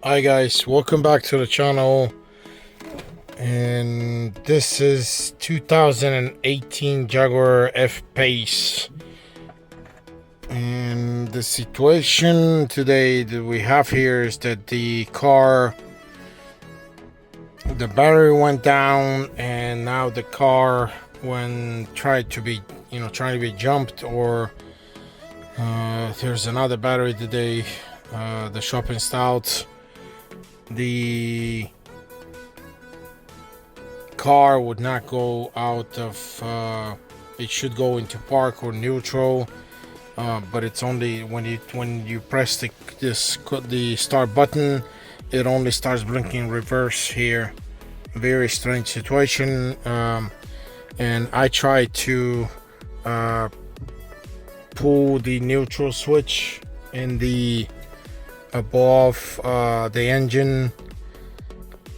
Hi guys, welcome back to the channel. And this is 2018 Jaguar F-Pace. And the situation today that we have here is that the battery went down, and now the car, when trying to be jumped, or there's another battery today the shop installed. The car would not go out of it should go into park or neutral, but it's only when you press the start button, it only starts blinking reverse here. Very strange situation. And I tried to pull the neutral switch in the above the engine,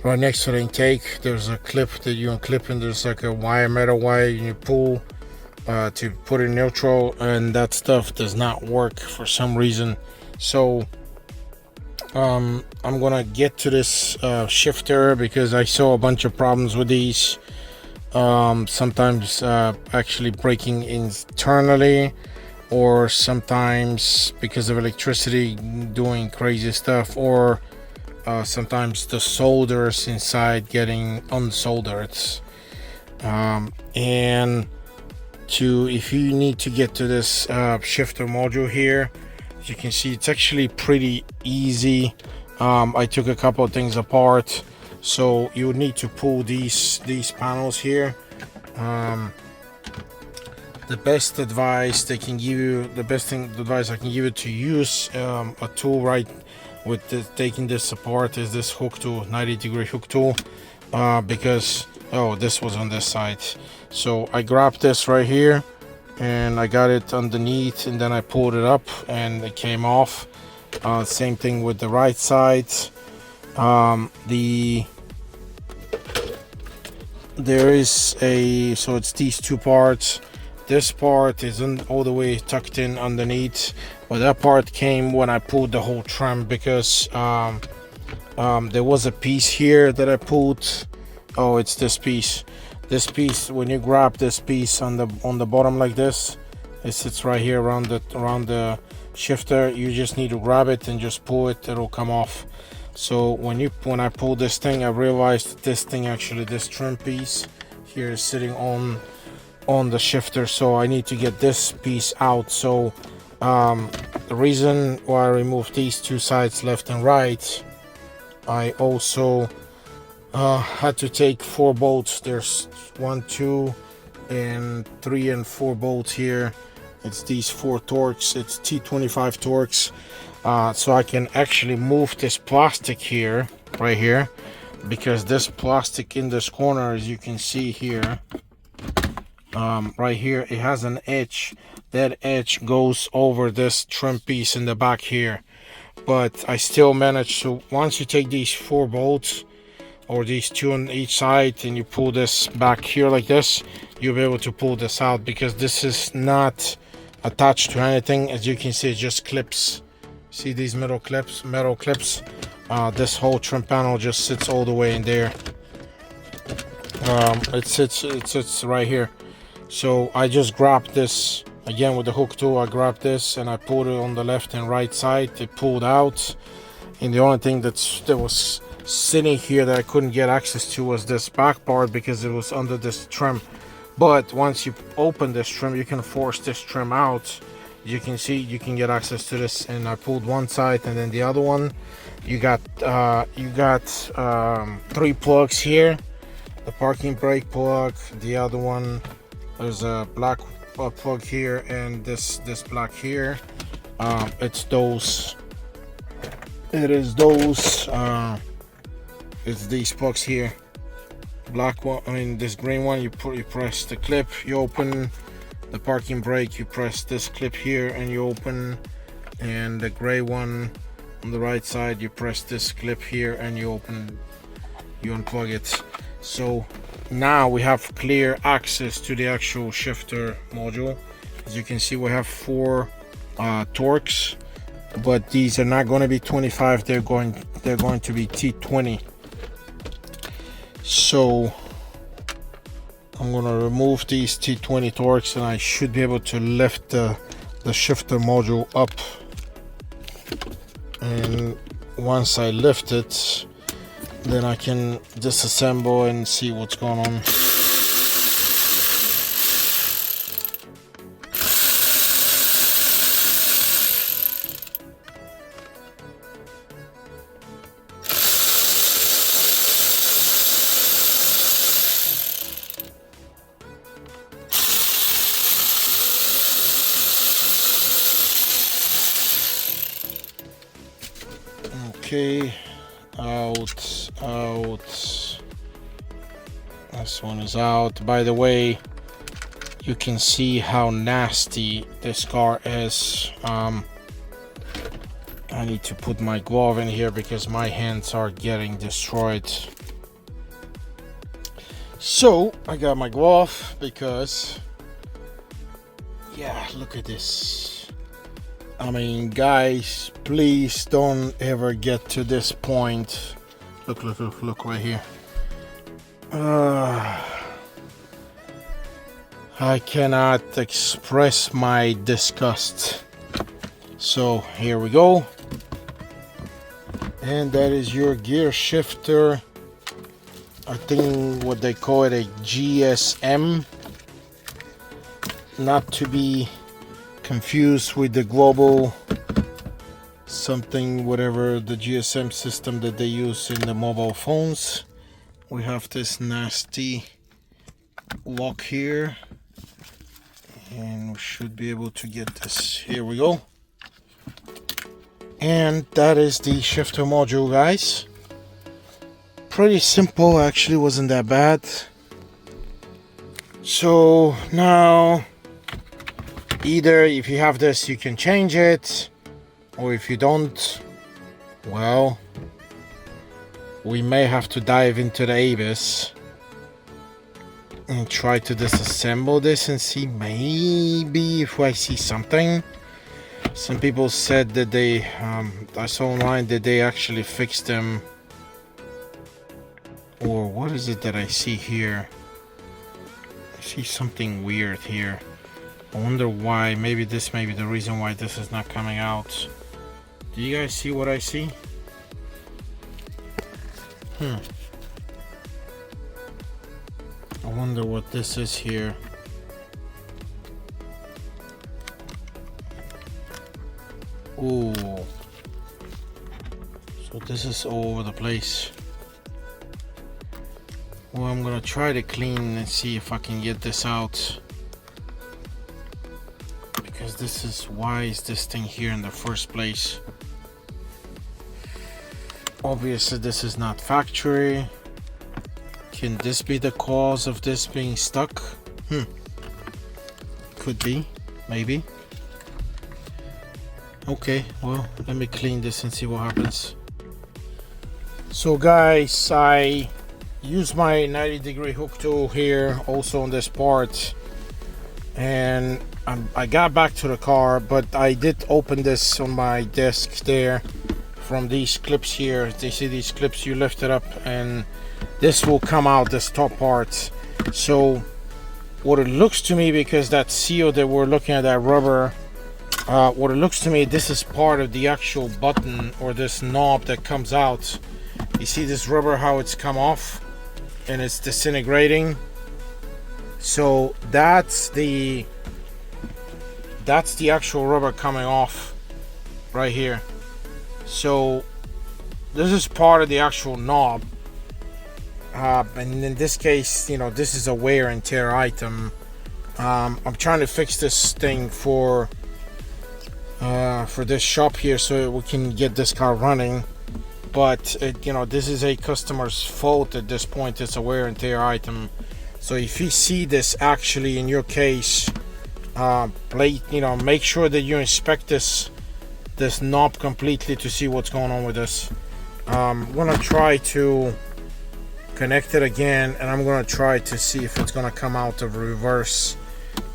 right next to the intake. There's a clip that you unclip, and there's like a wire, metal wire, and you pull to put in neutral, and that stuff does not work for some reason. So I'm gonna get to this shifter, because I saw a bunch of problems with these. Sometimes actually breaking internally, or sometimes because of electricity doing crazy stuff, or sometimes the solders inside getting unsoldered. And if you need to get to this shifter module here, as you can see, it's actually pretty easy. I took a couple of things apart. So you would need to pull these panels here. The best advice they can give you, the advice I can give you to use a tool right with taking this apart, is this hook tool, 90-degree hook tool, because this was on this side. So I grabbed this right here, and I got it underneath, and then I pulled it up, and it came off. Same thing with the right side. There is so it's these two parts. This part is all the way tucked in underneath, but that part came when I pulled the whole trim, because there was a piece here that I pulled. Oh, it's this piece. This piece, when you grab this piece on the bottom like this, it sits right here around the shifter. You just need to grab it and just pull it. It'll come off. So when I pulled this thing, I realized this trim piece here is sitting on the shifter, so I need to get this piece out. So the reason why I removed these two sides, left and right, I also had to take 4 bolts. There's 1, 2, and 3 and 4 bolts here. It's these 4 Torx. It's T25 Torx. So I can actually move this plastic here, right here, because this plastic in this corner, as you can see here, right here, it has an edge. That edge goes over this trim piece in the back here. But I still managed to, once you take these 4 bolts, or these 2 on each side, and you pull this back here like this, you'll be able to pull this out, because this is not attached to anything. As you can see, it just clips. See these metal clips? This whole trim panel just sits all the way in there. It sits right here. So I just grabbed this again with the hook tool. I grabbed this and I pulled it on the left and right side. It pulled out, and the only thing that was sitting here that I couldn't get access to was this back part, because it was under this trim. But once you open this trim, you can force this trim out. You can see you can get access to this, and I pulled one side and then the other one. You got 3 plugs here. The parking brake plug, the other one, there's a black plug here, and this black here. It's these plugs here. Black one, this green one, you press the clip, you open. The parking brake, you press this clip here and you open. And the gray one on the right side, you press this clip here and you open, you unplug it. So now we have clear access to the actual shifter module. As you can see, we have 4 Torx. but these are not going to be 25. They're going to be T20. So I'm going to remove these T20 Torx, and I should be able to lift the shifter module up. And once I lift it, then I can disassemble and see what's going on. Okay, out. This one is out. By the way, you can see how nasty this car is. I need to put my glove in here because my hands are getting destroyed. So I got my glove because, yeah, look at this. I mean, guys, please don't ever get to this point. Look right here. I cannot express my disgust. So here we go. And that is your gear shifter. I think what they call it, a GSM. Not to be confused with the global something, whatever the GSM system that they use in the mobile phones. We have this nasty lock here, and we should be able to get this. Here we go. And that is the shifter module, guys. Pretty simple, actually, wasn't that bad. So now, either if you have this, you can change it, or if you don't, well, we may have to dive into the abyss and try to disassemble this and see maybe if I see something. Some people said that they, I saw online that they actually fixed them. Or what is it that I see here? I see something weird here. I wonder why. Maybe this may be the reason why this is not coming out. Do you guys see what I see? I wonder what this is here. Oh, so this is all over the place. Well, I'm gonna try to clean and see if I can get this out, because this is, why is this thing here in the first place? Obviously this is not factory. Can this be the cause of this being stuck? Could be, maybe. Okay, well, let me clean this and see what happens. So guys, I use my 90-degree hook tool here also on this part, and I got back to the car, but I did open this on my desk there from these clips here. They see these clips, you lift it up and this will come out, this top part. So what it looks to me, because that seal that we're looking at, that rubber, what it looks to me, this is part of the actual button or this knob that comes out. You see this rubber, how it's come off and it's disintegrating. So that's the actual rubber coming off right here. So this is part of the actual knob, and in this case, you know, this is a wear and tear item. I'm trying to fix this thing for this shop here so we can get this car running, but you know, this is a customer's fault at this point. It's a wear and tear item. So if you see this actually in your case, you know, make sure that you inspect this knob completely to see what's going on with this. I'm gonna try to connect it again, and I'm gonna try to see if it's gonna come out of reverse.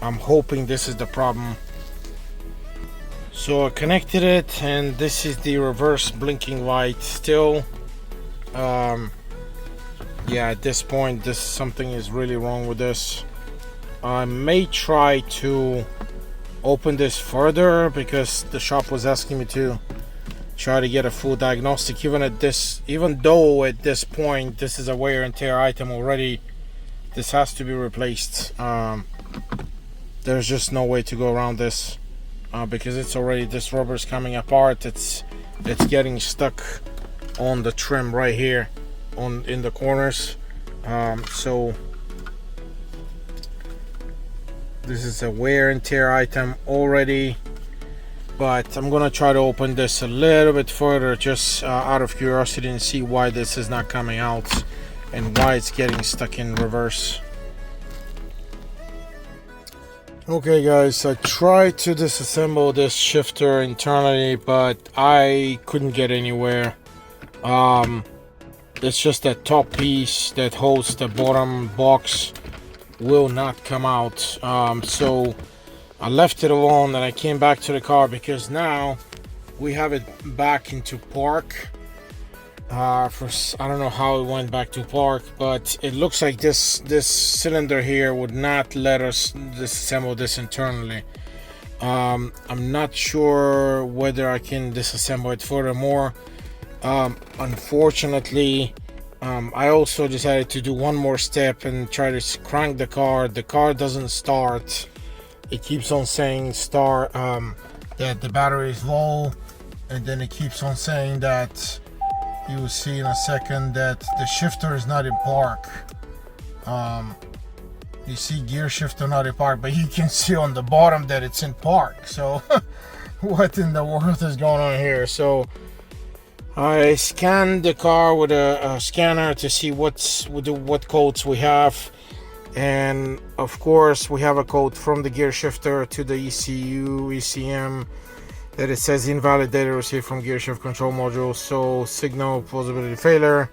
I'm hoping this is the problem. So I connected it, and this is the reverse blinking light still. Yeah, at this point, something is really wrong with this. I may try to open this further because the shop was asking me to try to get a full diagnostic. Even though at this point this is a wear and tear item already, this has to be replaced. There's just no way to go around this because it's already, this rubber is coming apart. It's getting stuck on the trim right here in the corners. So this is a wear and tear item already, but I'm gonna try to open this a little bit further just out of curiosity and see why this is not coming out and why it's getting stuck in reverse. Okay guys, I tried to disassemble this shifter internally, but I couldn't get anywhere. It's just that top piece that holds the bottom box will not come out. So I left it alone and I came back to the car because now we have it back into park. I don't know how it went back to park, but it looks like this cylinder here would not let us disassemble this internally. I'm not sure whether I can disassemble it furthermore. Unfortunately, I also decided to do one more step and try to crank the car. The car doesn't start. It keeps on saying that the battery is low, and then it keeps on saying that you will see in a second that the shifter is not in park. You see gear shifter not in park, but you can see on the bottom that it's in park. So what in the world is going on here? So I scanned the car with a scanner to see what codes we have, and of course we have a code from the gear shifter to the ECU, ECM, that it says invalid data received from gear shift control module, so signal possibility failure.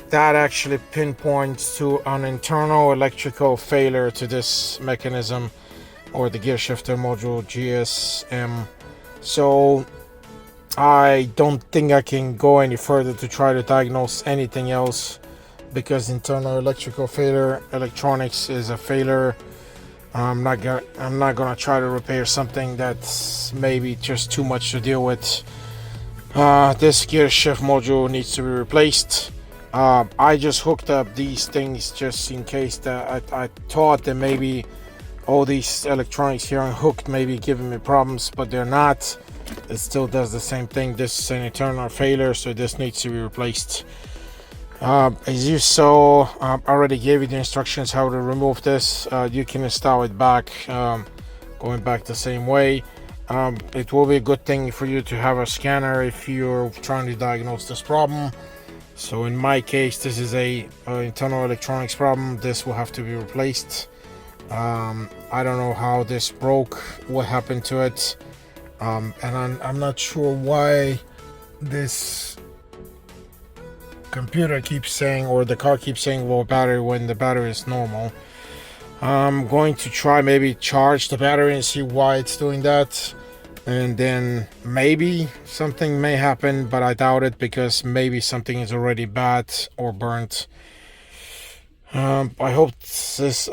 That actually pinpoints to an internal electrical failure to this mechanism or the gear shifter module GSM. So I don't think I can go any further to try to diagnose anything else because internal electrical failure, electronics is a failure. I'm not gonna try to repair something that's maybe just too much to deal with. This gear shift module needs to be replaced. I just hooked up these things just in case that I thought that maybe all these electronics here unhooked maybe giving me problems, but they're not. It still does the same thing. This is an internal failure, so this needs to be replaced. As you saw, I already gave you the instructions how to remove this. You can install it back, going back the same way. It will be a good thing for you to have a scanner if you're trying to diagnose this problem. So in my case, this is a internal electronics problem. This will have to be replaced. I don't know how this broke, what happened to it, and I'm not sure why this computer keeps saying, or the car keeps saying low battery when the battery is normal. I'm going to try maybe charge the battery and see why it's doing that, and then maybe something may happen, but I doubt it because maybe something is already bad or burnt. I hope this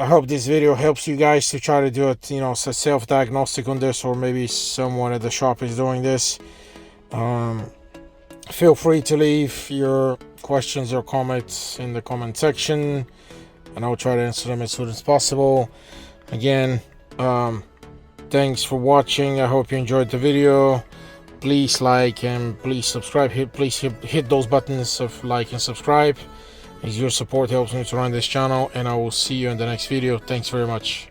video helps you guys to try to do it, you know, self-diagnostic on this, or maybe someone at the shop is doing this. Feel free to leave your questions or comments in the comment section, and I'll try to answer them as soon as possible. Again, thanks for watching. I hope you enjoyed the video. Please like and please subscribe. Please hit those buttons of like and subscribe, as your support helps me to run this channel, and I will see you in the next video. Thanks very much.